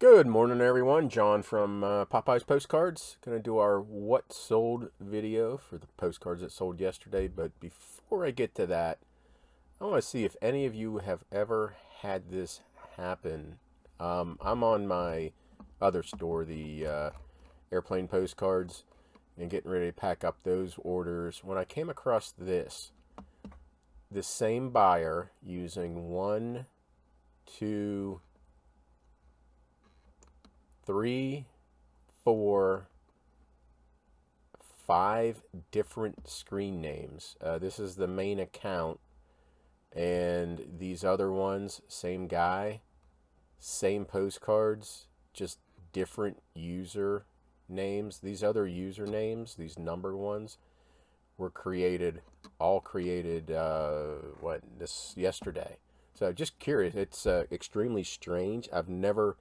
Good morning, everyone. John from Popeyes Postcards. Going to do our what sold video for the postcards that sold yesterday. But before I get to that, I want to see if any of you have ever had this happen. I'm on my other store, the airplane postcards, and getting ready to pack up those orders when I came across the same buyer using one, two, three, four, five different screen names. This is the main account, and these other ones, same guy, same postcards, just different user names. These other usernames, these number ones, were all created, this yesterday. So just curious. It's extremely strange. I've never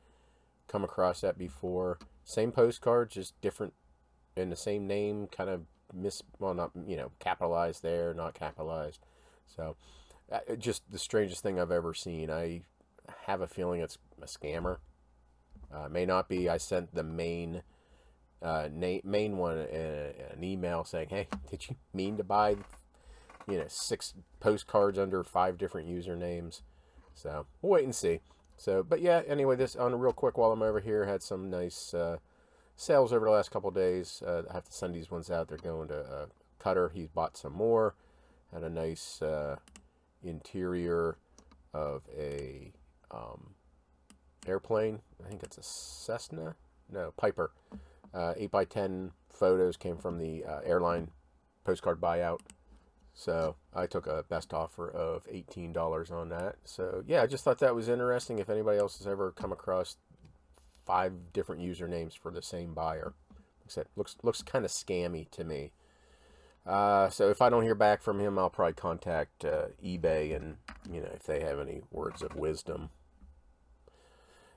come across that before. Same postcard, just different in the same name, kind of not capitalized there, not capitalized. So just the strangest thing I've ever seen. I have a feeling it's a scammer. May not be. I sent the main one an email saying, "Hey, did you mean to buy 6 postcards under 5 different usernames?" So we'll wait and see. So, but yeah, anyway, this on real quick while I'm over here, had some nice sales over the last couple of days. I have to send these ones out. They're going to Cutter. He's bought some more. Had a nice interior of a airplane. I think it's a Cessna. No, Piper. 8x10 photos came from the airline postcard buyout. So I took a best offer of $18 on that. So yeah, I just thought that was interesting. If anybody else has ever come across 5 different usernames for the same buyer, like I said, looks kind of scammy to me. So if I don't hear back from him, I'll probably contact eBay and if they have any words of wisdom.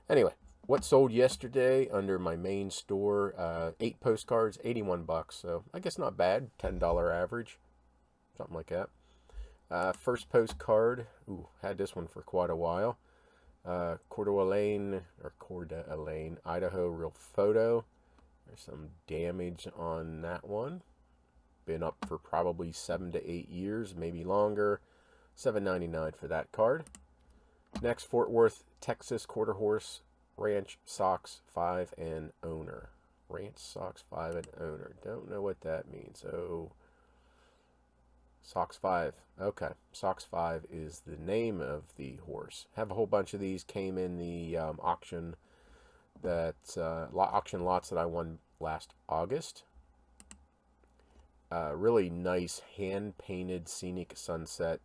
Anyway, what sold yesterday under my main store? 8 postcards, $81. So I guess not bad. $10 average. Something like that. First postcard. Ooh, had this one for quite a while. Coeur d'Alene, Idaho, real photo. There's some damage on that one. Been up for probably 7 to 8 years, maybe longer. $7.99 for that card. Next, Fort Worth, Texas, quarter horse, ranch, socks, 5 and owner. Ranch, socks, 5 and owner. Don't know what that means. So Sox 5. Okay. Sox 5 is the name of the horse. Have a whole bunch of these. Came in the auction auction lots that I won last August. Really nice hand-painted scenic sunset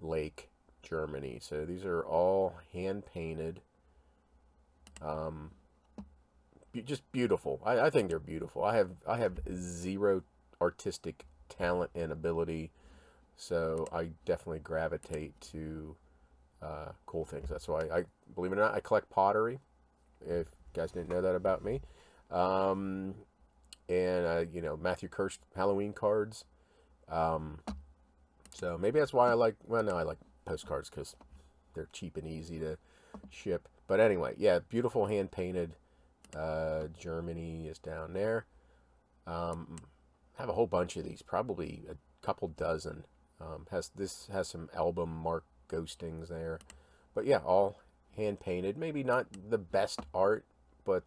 lake, Germany. So these are all hand-painted. Just beautiful. I think they're beautiful. I have zero artistic talent and ability. So I definitely gravitate to cool things. That's why believe it or not, I collect pottery. If you guys didn't know that about me, and Matthew Kirsch Halloween cards. So maybe that's why I like. Well, no, I like postcards because they're cheap and easy to ship. But anyway, yeah, beautiful hand painted. Germany is down there. Have a whole bunch of these, probably a couple dozen. Has some album mark ghostings there, but yeah, all hand painted. Maybe not the best art, but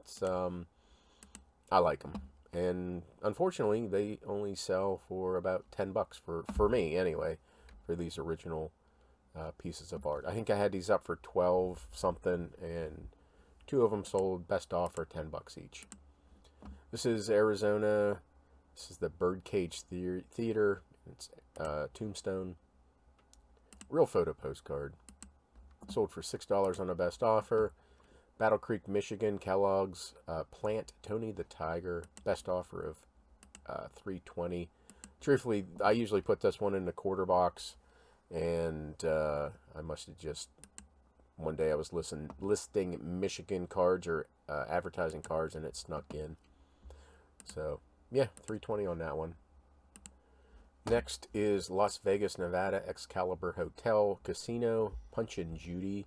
I like them. And unfortunately, they only sell for about $10 for me anyway, for these original pieces of art. I think I had these up for 12 something, and 2 of them sold best offer $10 each. This is Arizona. This is the Birdcage Theater. It's Tombstone. Real photo postcard. Sold for $6 on a best offer. Battle Creek, Michigan, Kellogg's Plant Tony the Tiger. Best offer of $3.20. Truthfully, I usually put this one in the quarter box, and I must have just one day I was listing Michigan cards or advertising cards, and it snuck in. So yeah, $3.20 on that one. Next is Las Vegas, Nevada, Excalibur Hotel Casino, Punch and Judy.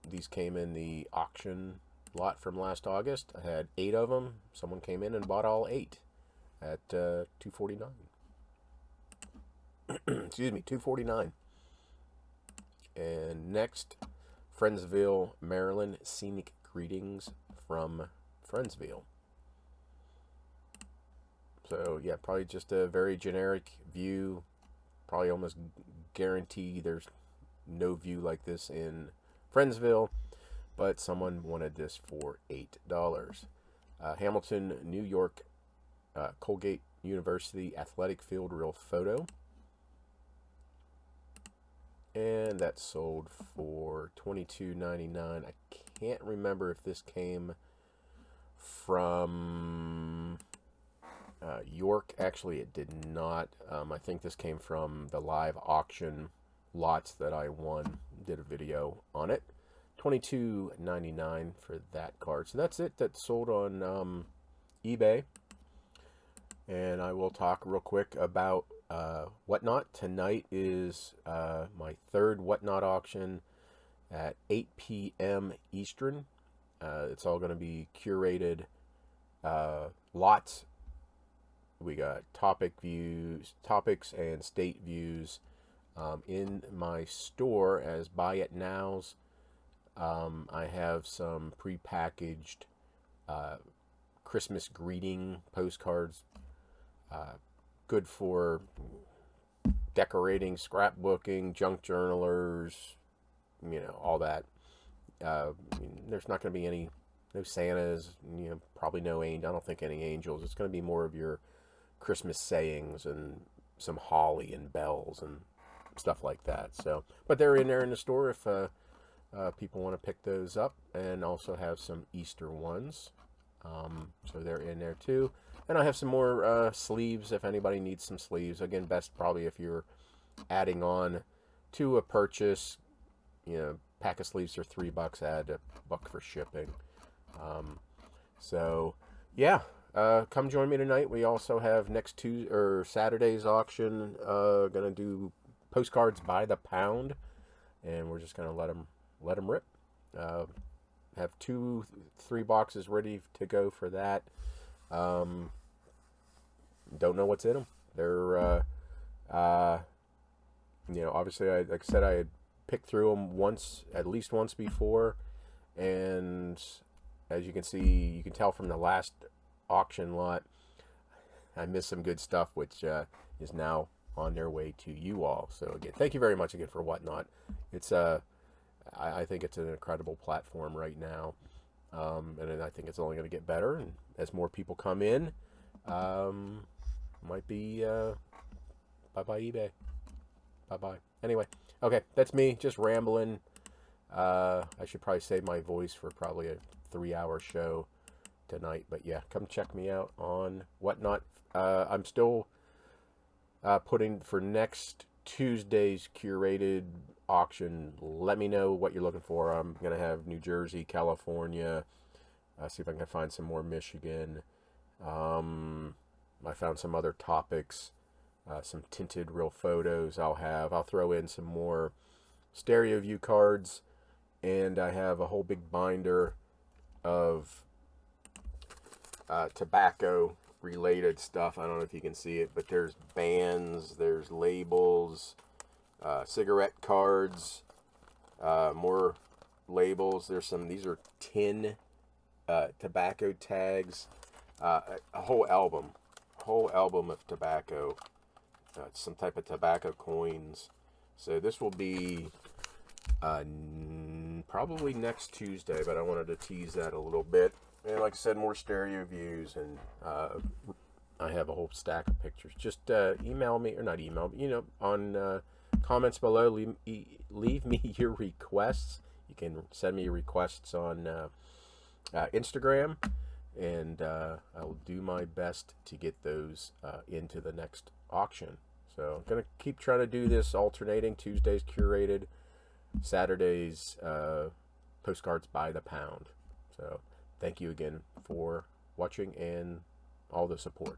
These came in the auction lot from last August. I had 8 of them. Someone came in and bought all 8 at $249. Excuse me, $249. And next, Friendsville, Maryland. Scenic greetings from Friendsville. So yeah, probably just a very generic view. Probably almost guarantee there's no view like this in Friendsville, but someone wanted this for $8. Hamilton, New York, Colgate University athletic field real photo. And that sold for $22.99. I can't remember if this came from York. Actually, it did not. I think this came from the live auction lots that I won. Did a video on it. $22.99 for that card. So that's it. That sold on eBay. And I will talk real quick about Whatnot. Tonight is my third Whatnot auction at 8 p.m. Eastern. It's all going to be curated lots. We got topics and state views in my store as buy it nows. I have some prepackaged Christmas greeting postcards. Good for decorating, scrapbooking, junk journalers, all that. There's not going to be no Santas, probably no angels. I don't think any angels. It's going to be more of your Christmas sayings and some holly and bells and stuff like that. So, but they're in there in the store if people want to pick those up, and also have some Easter ones. So they're in there too. And I have some more sleeves if anybody needs some sleeves. Again, best probably if you're adding on to a purchase. Pack of sleeves are $3. Add $1 for shipping. So yeah, come join me tonight. We also have next Tuesday or Saturday's auction. Gonna do postcards by the pound, and we're just gonna let them rip. Have 2-3 boxes ready to go for that. Don't know what's in them. They're, obviously, like I said, I had picked through them at least once before, and as you can see, you can tell from the last auction lot, I missed some good stuff, which is now on their way to you all. So again, thank you very much again for Whatnot. It's I think it's an incredible platform right now, and I think it's only going to get better. And as more people come in, might be bye-bye eBay. Bye-bye. Anyway, okay, that's me just rambling. I should probably save my voice for probably a 3-hour show tonight. But yeah, come check me out on Whatnot. I'm still putting for next Tuesday's curated auction. Let me know what you're looking for. I'm gonna have New Jersey, California. See if I can find some more Michigan. I found some other topics, some tinted real photos. I'll throw in some more stereo view cards, and I have a whole big binder of tobacco related stuff. I don't know if you can see it, but there's bands, there's labels, cigarette cards, more labels. These are tin tobacco tags, a whole album of tobacco, some type of tobacco coins. So this will be probably next Tuesday, but I wanted to tease that a little bit. And like I said, more stereo views, and I have a whole stack of pictures. Just email me, or not email me, on comments below. Leave me your requests. You can send me your requests on Instagram, and I'll do my best to get those into the next auction. So I'm going to keep trying to do this alternating. Tuesdays curated, Saturdays postcards by the pound. So thank you again for watching and all the support.